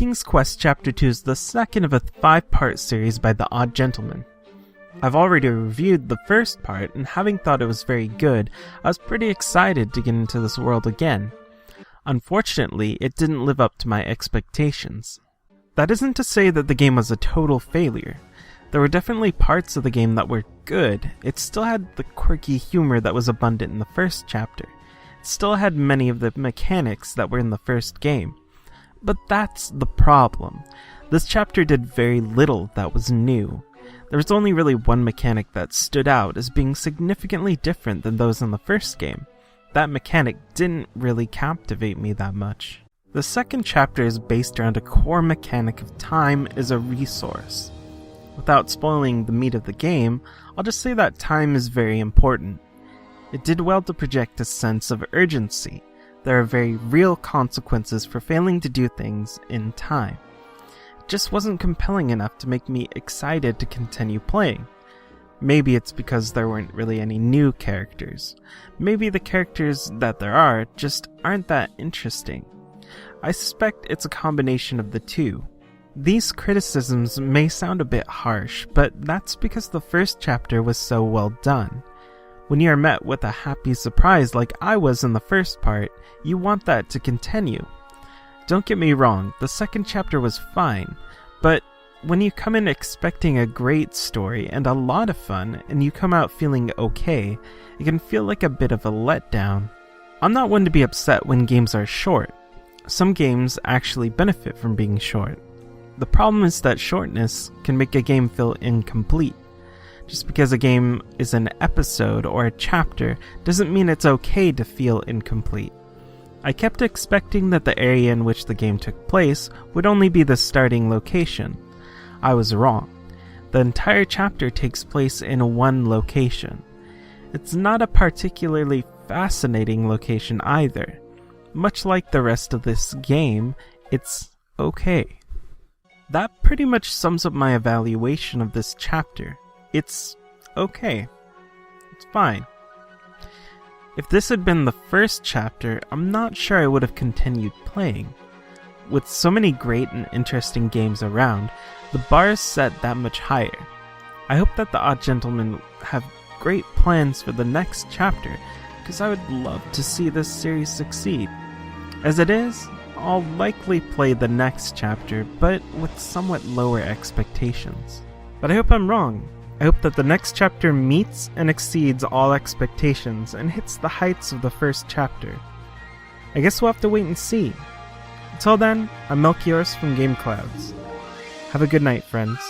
King's Quest Chapter 2 is the second of a 5-part series by The Odd Gentleman. I've already reviewed the first part, and having thought it was very good, I was pretty excited to get into this world again. Unfortunately, it didn't live up to my expectations. That isn't to say that the game was a total failure. There were definitely parts of the game that were good. It still had the quirky humor that was abundant in the first chapter. It still had many of the mechanics that were in the first game. But that's the problem. This chapter did very little that was new. There was only really one mechanic that stood out as being significantly different than those in the first game. That mechanic didn't really captivate me that much. The second chapter is based around a core mechanic of time as a resource. Without spoiling the meat of the game, I'll just say that time is very important. It did well to project a sense of urgency. There are very real consequences for failing to do things in time. It just wasn't compelling enough to make me excited to continue playing. Maybe it's because there weren't really any new characters. Maybe the characters that there are just aren't that interesting. I suspect it's a combination of the two. These criticisms may sound a bit harsh, but that's because the first chapter was so well done. When you are met with a happy surprise like I was in the first part, you want that to continue. Don't get me wrong, the second chapter was fine, but when you come in expecting a great story and a lot of fun, and you come out feeling okay, it can feel like a bit of a letdown. I'm not one to be upset when games are short. Some games actually benefit from being short. The problem is that shortness can make a game feel incomplete. Just because a game is an episode or a chapter doesn't mean it's okay to feel incomplete. I kept expecting that the area in which the game took place would only be the starting location. I was wrong. The entire chapter takes place in one location. It's not a particularly fascinating location either. Much like the rest of this game, it's okay. That pretty much sums up my evaluation of this chapter. It's okay. It's fine. If this had been the first chapter, I'm not sure I would have continued playing. With so many great and interesting games around, the bar is set that much higher. I hope that The Odd Gentleman have great plans for the next chapter, because I would love to see this series succeed. As it is, I'll likely play the next chapter, but with somewhat lower expectations. But I hope I'm wrong. I hope that the next chapter meets and exceeds all expectations and hits the heights of the first chapter. I guess we'll have to wait and see. Until then, I'm Melchiorus from Game Clouds. Have a good night, friends.